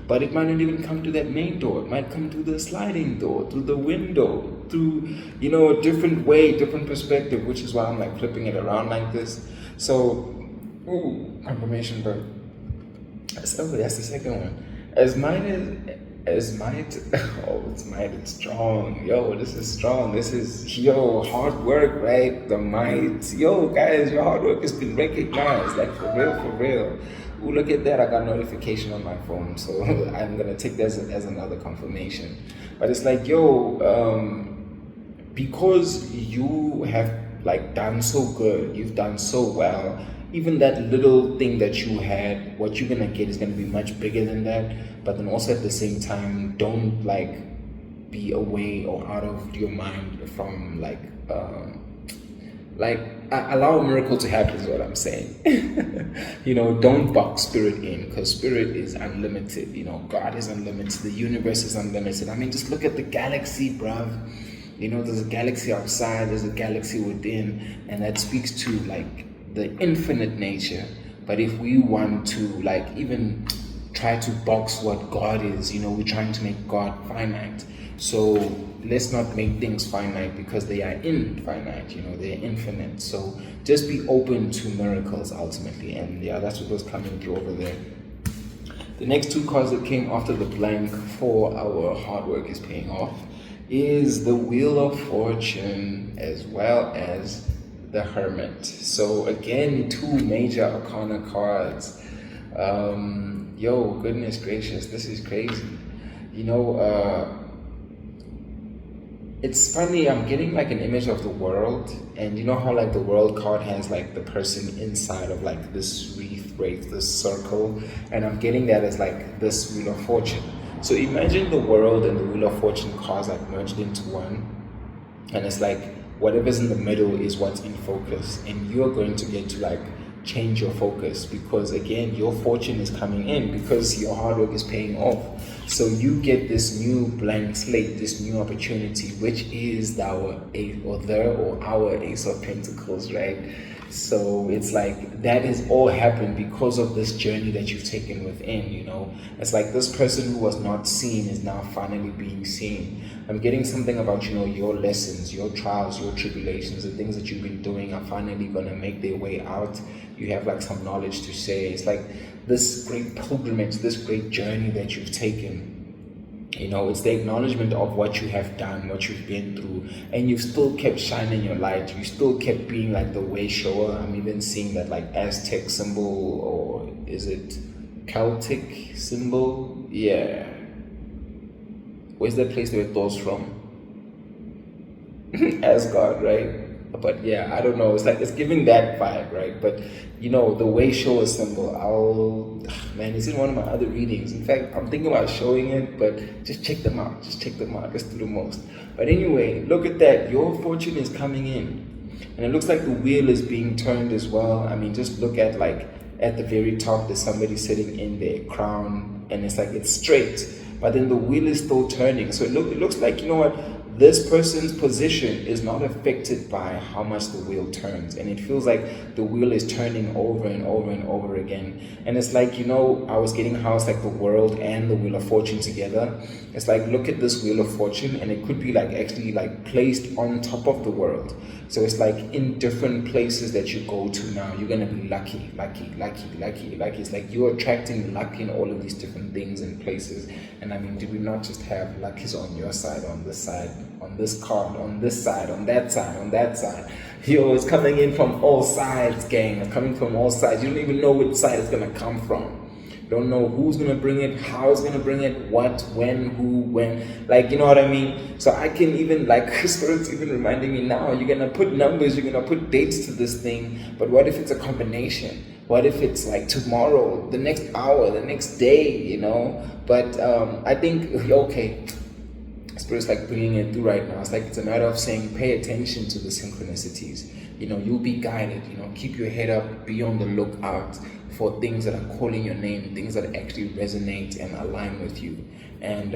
C: but it might not even come to that main door. It might come through the sliding door, through the window, through a different way, different perspective, which is why I'm like flipping it around like this. So confirmation, but that's the second one. It's might, it's strong. This is strong. This is, hard work, right? The might. Guys, your hard work has been recognized, like for real. Ooh, look at that. I got a notification on my phone, so I'm going to take that as another confirmation. But it's like, because you have like done so good, you've done so well, even that little thing that you had, what you're gonna get is gonna be much bigger than that. But then also at the same time, don't like be away or out of your mind from allow a miracle to happen is what I'm saying. Don't box spirit in, because spirit is unlimited. God is unlimited, the universe is unlimited. I mean, just look at the galaxy, bruv. There's a galaxy outside, there's a galaxy within, and that speaks to like the infinite nature. But if we want to like even try to box what God is, we're trying to make God finite. So let's not make things finite, because they are infinite, they're infinite. So just be open to miracles ultimately. And yeah, that's what was coming through over there. The next 2 cards that came after the blank for our hard work is paying off is the Wheel of Fortune as well as the Hermit. So again, 2 major arcana cards. Goodness gracious, this is crazy. It's funny, I'm getting like an image of the world, and how like the world card has like the person inside of like this wreath, this circle, and I'm getting that as like this Wheel of Fortune. So imagine the world and the Wheel of Fortune cards like merged into one, and it's like whatever's in the middle is what's in focus, and you're going to get to like change your focus, because again, your fortune is coming in because your hard work is paying off. So you get this new blank slate, this new opportunity, which is our ace of pentacles, right? So it's like that has all happened because of this journey that you've taken within, you know. It's like this person who was not seen is now finally being seen. I'm getting something about, you know, your lessons, your trials, your tribulations, the things that you've been doing are finally going to make their way out. You have like some knowledge to share. It's like this great pilgrimage, this great journey that you've taken. You know, it's the acknowledgement of what you have done, what you've been through, and you've still kept shining your light. You still kept being like the way shower. I'm even seeing that like Aztec symbol, or is it Celtic symbol? Yeah. Where's that place where Thor's from? Asgard, right? But yeah, I don't know. It's like it's giving that vibe, right? But you know, the way shower symbol, man, it's in one of my other readings. In fact, I'm thinking about showing it, but just check them out. Just check them out. Let's do the most. But anyway, look at that. Your fortune is coming in, and it looks like the wheel is being turned as well. I mean, just look at like at the very top, there's somebody sitting in their crown, and it's like it's straight, but then the wheel is still turning. So it looks like, you know what? This person's position is not affected by how much the wheel turns, and it feels like the wheel is turning over and over and over again. And it's like, you know, I was getting how it's like the world and the wheel of fortune together. It's like, look at this wheel of fortune, and it could be like actually like placed on top of the world. So it's like in different places that you go to now, you're gonna be lucky. It's like you're attracting luck in all of these different things and places. And I mean, do we not just have luck is on your side, on this side, on this card, on this side, on that side, on that side? Yo, it's coming in from all sides, gang. It's coming from all sides. You don't even know which side it's gonna come from. Don't know who's gonna bring it, how it's gonna bring it, what, when, who, when, like, you know what I mean? So I can even, like, Spirit's even reminding me now, you're gonna put numbers, you're gonna put dates to this thing, but what if it's a combination? What if it's like tomorrow, the next hour, the next day, you know? But I think, okay, Spirit's like bringing it through right now. It's like it's a matter of saying, pay attention to the synchronicities. You know, you'll be guided, you know, keep your head up, be on the lookout for things that are calling your name, things that actually resonate and align with you. And,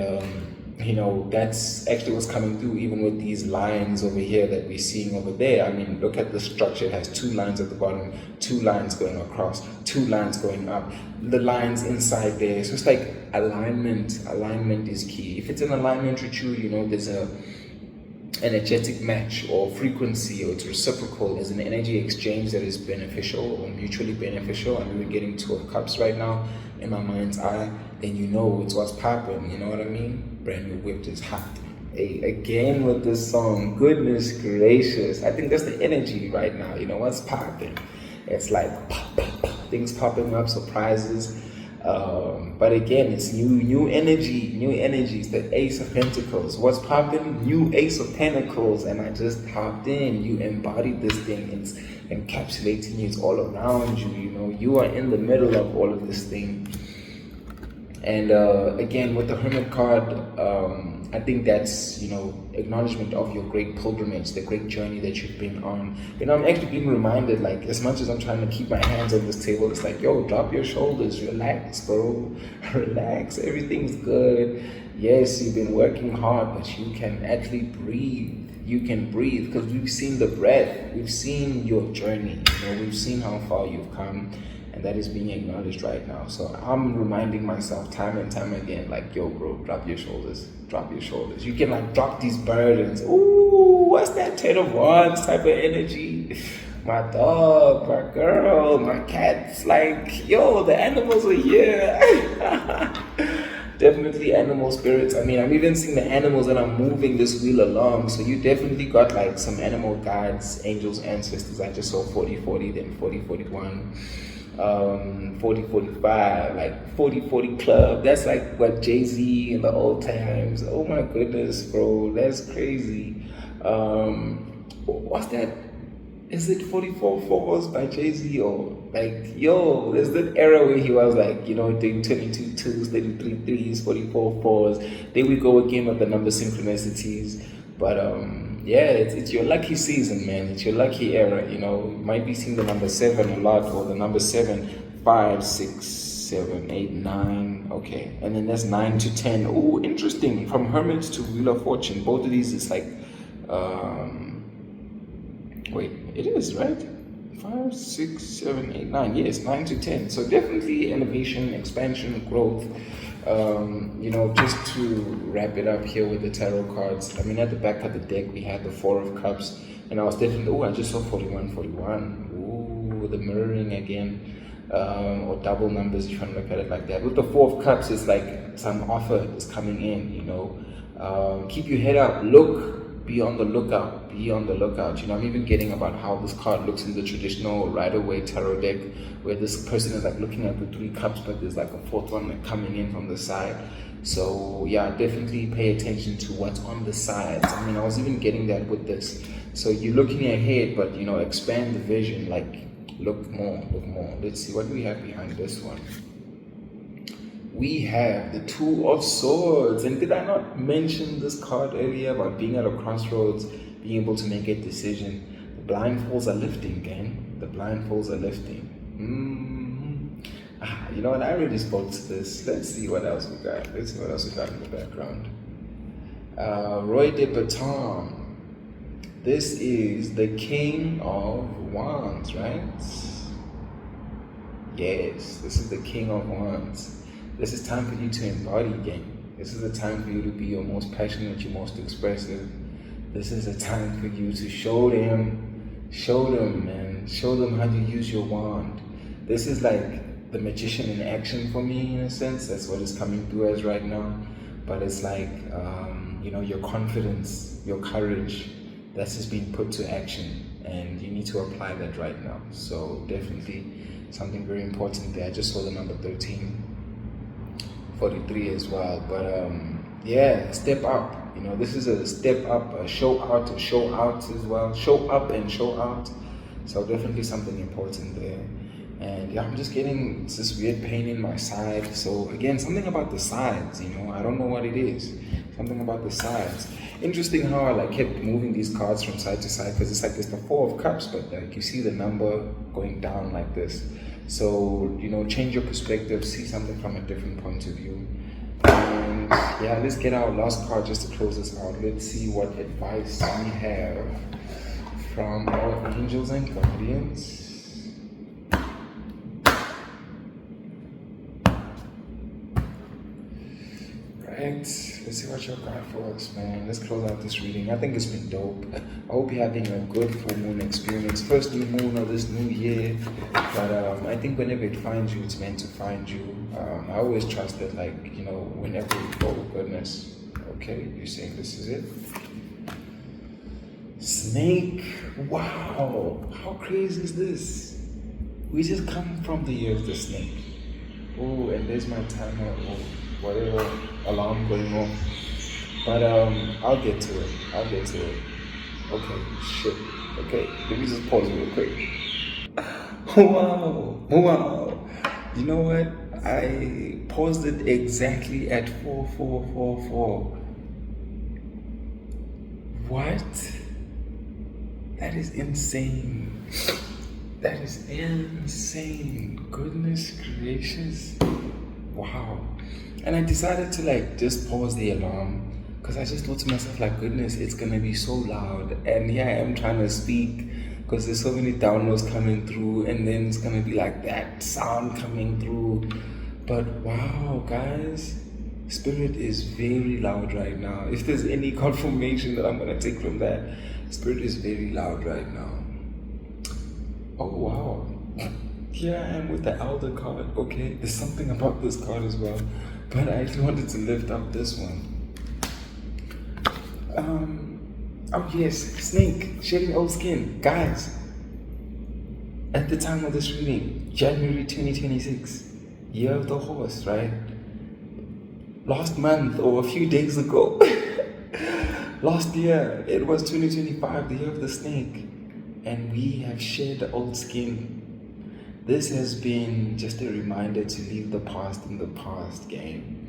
C: you know, that's actually what's coming through even with these lines over here that we're seeing over there. I mean, look at the structure. It has 2 lines at the bottom, 2 lines going across, 2 lines going up, the lines inside there. So it's like alignment. Alignment is key. If it's in alignment with you, you know, there's a energetic match or frequency, or it's reciprocal, there's an energy exchange that is beneficial or mutually beneficial. I mean, we're getting 2 of cups right now in my mind's eye, then you know it's what's popping, you know what I mean? Brand new whip is hot. Hey, again with this song, goodness gracious, I think that's the energy right now, you know, what's popping? It's like pop, pop, pop, things popping up, surprises. But again, it's new energies, the Ace of Pentacles. What's popping? New Ace of Pentacles. And I just hopped in. You embodied this thing. It's encapsulating you. It's all around you. You know, you are in the middle of all of this thing. And again, with the Hermit card, I think that's, you know, acknowledgement of your great pilgrimage, the great journey that you've been on. You know, I'm actually being reminded, like, as much as I'm trying to keep my hands on this table, it's like, yo, drop your shoulders, relax, bro, relax, everything's good. Yes, you've been working hard, but you can actually breathe. You can breathe, because we've seen the breath, we've seen your journey, you know, we've seen how far you've come. And that is being acknowledged right now. So I'm reminding myself time and time again, like, yo, bro, drop your shoulders, drop your shoulders. You can like drop these burdens. Ooh, what's that 10 of wands type of energy? My dog, my girl, my cats, like, yo, the animals are here. Definitely animal spirits. I mean, I'm even seeing the animals that are moving this wheel along. So you definitely got like some animal guides, angels, ancestors. I just saw 40-40, then 40-41. 40-45, like 40-40 club. That's like what Jay-Z in the old times. Oh my goodness, bro, that's crazy. What's that? Is it 44 fours by Jay-Z? Or like, yo, there's that era where he was like, you know, doing 22 twos, 33 threes, 44 fours. There we go again with the number synchronicities. But Yeah, it's your lucky season, man. It's your lucky era. You know, you might be seeing the number 7 a lot, or the number 7, 5, 6, 7, 8, 9. Okay, and then that's 9 to 10. Oh, interesting. From Hermit to Wheel of Fortune. Both of these is like, wait, it is right. 5, 6, 7, 8, 9. Yes, 9 to 10. So definitely innovation, expansion, growth. You know, just to wrap it up here with the tarot cards. I mean, at the back of the deck, we had the 4 of Cups. And I was definitely, oh, I just saw 41, 41. Ooh, the mirroring again. Or double numbers, if you want to look at it like that. With the 4 of Cups, it's like some offer is coming in, you know. Keep your head up. Be on the lookout. Be on the lookout. You know, I'm even getting about how this card looks in the traditional Rider-Waite tarot deck, where this person is like looking at the 3 cups, but there's like a 4th one like coming in from the side. So yeah, definitely pay attention to what's on the sides. I mean, I was even getting that with this. So you're looking ahead, but you know, expand the vision. Like, look more. Let's see what we have behind this one. We have the 2 of Swords. And did I not mention this card earlier about being at a crossroads, being able to make a decision? The blindfolds are lifting, gang. The blindfolds are lifting. You know what? I already spoke to this. Let's see what else we got. Let's see what else we got in the background. Roy de Baton. This is the King of Wands, right? Yes, this is the King of Wands. This is time for you to embody, gang. This is a time for you to be your most passionate, your most expressive. This is a time for you to show them, man. Show them how to use your wand. This is like the magician in action for me, in a sense. That's what it's coming through as right now. But it's like, you know, your confidence, your courage, that's just being put to action. And you need to apply that right now. So definitely something very important there. I just saw the number 13. 43 as well, but yeah, step up. You know, this is a step up, a show out as well. Show up and show out. So definitely something important there. And yeah, I'm just getting this weird pain in my side. So again, something about the sides, you know, I don't know what it is. Something about the sides. Interesting how I like kept moving these cards from side to side, because it's like it's the 4 of Cups, but like you see the number going down like this. So, you know, change your perspective, see something from a different point of view. And yeah, let's get our last card just to close this out. Let's see what advice we have from our angels and guardians. Right, let's see what you got for us, man. Let's close out this reading. I think it's been dope. I hope you're having a good full moon experience. First new moon of this new year. But I think whenever it finds you, it's meant to find you. I always trust that, like, you know, whenever you go, goodness. Okay, you're saying this is it? Snake. Wow, how crazy is this? We just come from the year of the snake. Oh, and there's my timer. Oh, whatever alarm going off. But I'll get to it. Okay, shit. Okay, let me just pause real quick. Wow. You know what? I paused it exactly at 4444. What? That is insane. That is insane. Goodness gracious. Wow. And I decided to like just pause the alarm, because I just thought to myself, like, goodness, it's gonna be so loud. And here I am trying to speak because there's so many downloads coming through, and then it's gonna be like that sound coming through. But wow, guys, Spirit is very loud right now. If there's any confirmation that I'm gonna take from that, Spirit is very loud right now. Oh wow. Here I am with the Elder card. Okay, there's something about this card as well, but I actually wanted to lift up this one. Oh yes, snake, shedding old skin. Guys, at the time of this reading, January 2026, year of the horse, right? Last month or a few days ago, last year, it was 2025, the year of the snake, and we have shed old skin. This has been just a reminder to leave the past in the past, gang.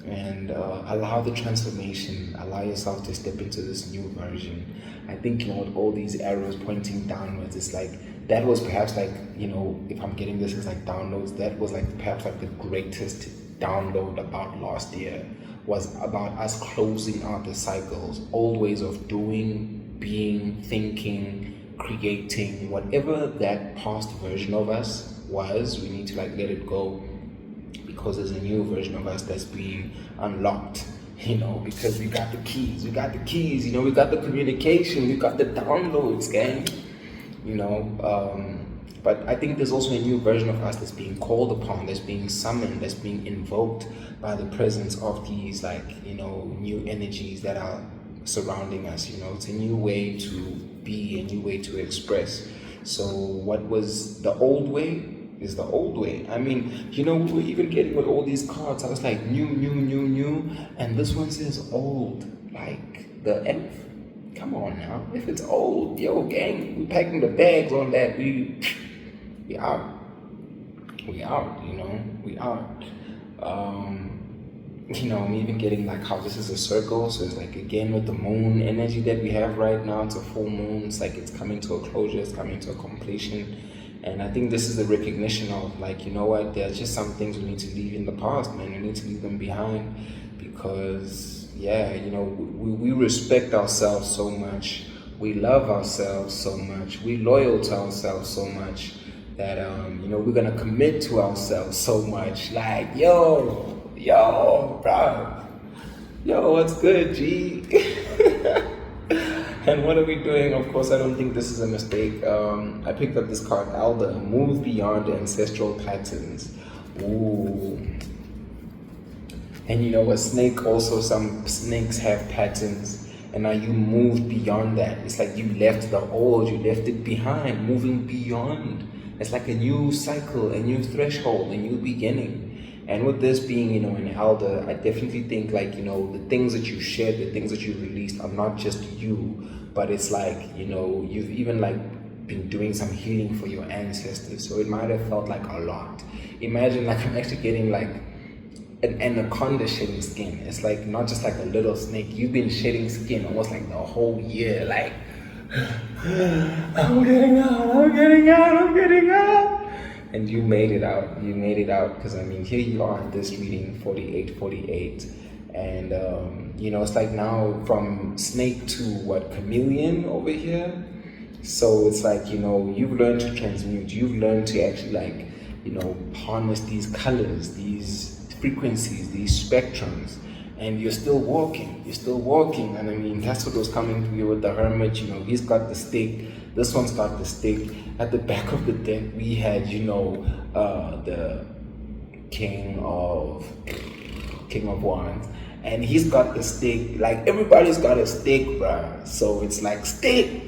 C: and allow the transformation, allow yourself to step into this new version. I think, with all these arrows pointing downwards, it's like that was perhaps like, if I'm getting this as like downloads, that was like perhaps like the greatest download about last year, was about us closing out the cycles, old ways of doing, being, thinking, creating, whatever that past version of us was. We need to like let it go, because there's a new version of us that's being unlocked, because we got the keys, we got the communication, we got the downloads, gang, but I think there's also a new version of us that's being called upon, that's being summoned, that's being invoked by the presence of these new energies that are surrounding us. It's a new way to be, a new way to express. So what was the old way is the old way. I mean, we were even getting with all these cards, I was like new, and this one says old, like the F. Come on now, if it's old, yo gang, we packing the bags on that, we out, we out. I'm even getting like how this is a circle, so it's like, again, with the moon energy that we have right now, it's a full moon, it's like it's coming to a closure, it's coming to a completion. And I think this is the recognition of like, what, there's just some things we need to leave in the past, man. We need to leave them behind, because we respect ourselves so much, we love ourselves so much, we're loyal to ourselves so much, that we're gonna commit to ourselves so much. Like, yo, bro, what's good, G? And what are we doing? Of course, I don't think this is a mistake. I picked up this card, Elder, move beyond ancestral patterns. Ooh. And a snake also, some snakes have patterns, and now you moved beyond that. It's like you left the old, you left it behind, moving beyond. It's like a new cycle, a new threshold, a new beginning. And with this being, an elder, I definitely think like, the things that you shared, the things that you released are not just you, but it's like, you've even like been doing some healing for your ancestors. So it might have felt like a lot. Imagine like I'm actually getting like an anaconda shedding skin. It's like not just like a little snake. You've been shedding skin almost like the whole year. Like, I'm getting out. And you made it out. Because here you are at this reading, 48. And it's like now from snake to chameleon over here. So it's like, you've learned to transmute. You've learned to actually harness these colors, these frequencies, these spectrums, and you're still walking. And that's what was coming through you with the hermit. He's got the stick, this one's got the stick. At the back of the deck we had the king of wands, and he's got the stick. Like, everybody's got a stick, bruh. So it's like stick.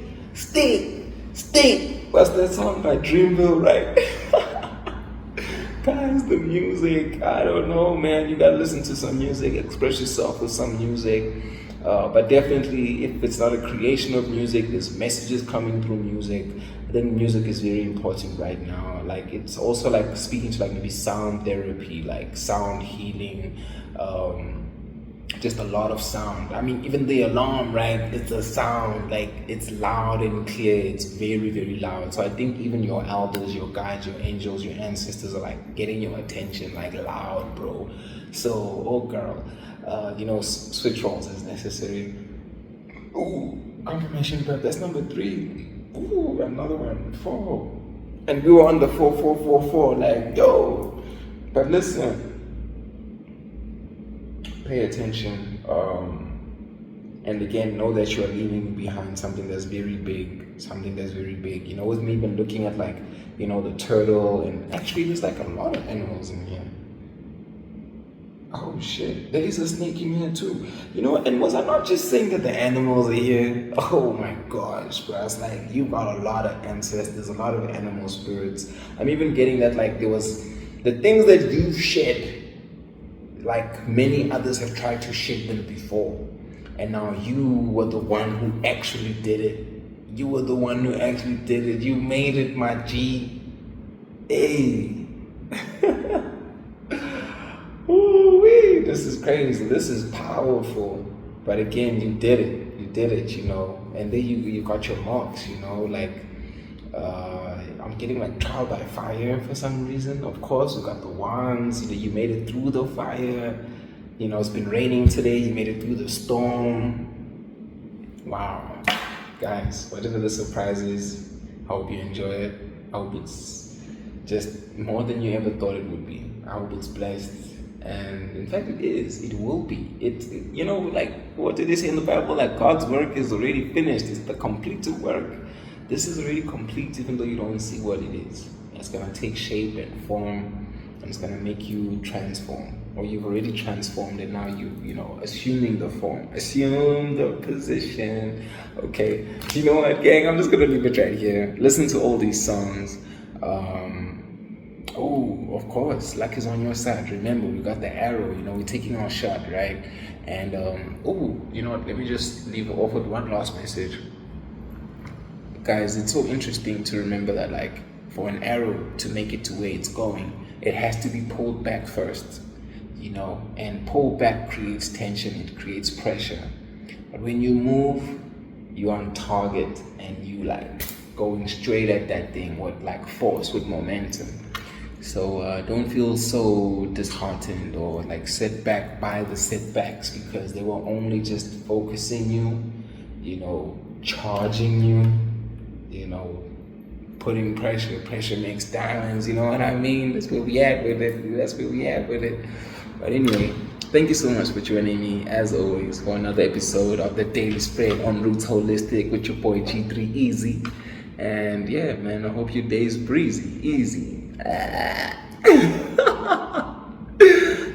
C: What's that song by Dreamville, right? Guys, the music, I don't know, man. You gotta listen to some music, express yourself with some music. But definitely, if it's not a creation of music, there's messages coming through music. I think music is very important right now. Like, it's also like speaking to like maybe sound therapy, like sound healing, just a lot of sound. Even the alarm, right? It's a sound, like it's loud and clear. It's very, very loud. So I think even your elders, your guides, your angels, your ancestors are like getting your attention, like loud, bro. So, oh girl, switch roles as necessary. Ooh, confirmation prep, that's number 3. Ooh, another one, 4. And we were on the 4, like, yo. But listen, pay attention, and again, know that you are leaving behind something that's very big. With me even looking at like, the turtle, and actually there's like a lot of animals in here. Oh shit, there is a snake in here too. And was I not just saying that the animals are here? Oh my gosh, bro. It's like, you got a lot of ancestors, a lot of animal spirits. I'm even getting that like there was the things that you've shed, like many others have tried to shed them before. And now you were the one who actually did it. You made it, my G. Hey. Ooh-wee, This is crazy. This is powerful. But again, you did it. You did it, you know. And then you got your marks, you know. Like, I'm getting like trial by fire for some reason. Of course, you got the ones. You know, you made it through the fire. You know, it's been raining today. You made it through the storm. Wow. Guys, whatever the surprise is, I hope you enjoy it. I hope it's just more than you ever thought it would be. I hope it's blessed. And in fact, it is. It will be. You know, like, what did they say in the Bible? Like, God's work is already finished. It's the completed work. This is already complete, even though you don't see what it is. It's going to take shape and form, and it's going to make you transform. Or you've already transformed, and now you know, assuming the form. Assume the position. Okay. You know what, gang? I'm just going to leave it right here. Listen to all these songs. Oh, of course, luck is on your side. Remember, we got the arrow, you know, we're taking our shot, right? And, you know what, let me just leave off with one last message. Guys, it's so interesting to remember that, like, for an arrow to make it to where it's going, it has to be pulled back first, you know, and pull back creates tension, it creates pressure. But when you move, you're on target and you, like, going straight at that thing with, like, force, with momentum. So don't feel so disheartened or like set back by the setbacks, because they were only just focusing you, you know, charging you, you know, putting pressure. Pressure makes diamonds, you know what I mean? That's where we at with it. But anyway, thank you so much for joining me, as always, for another episode of the Daily Spread on Roots Holistic with your boy G3 Easy. And yeah, man, I hope your day's breezy, easy.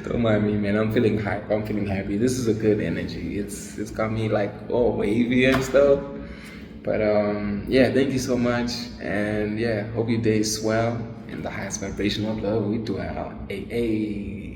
C: Don't mind me, man. I'm feeling hype. I'm feeling happy. This is a good energy. It's got me like all wavy and stuff. But yeah, thank you so much. And yeah, hope your day is swell in the highest vibration of love. We do our AA.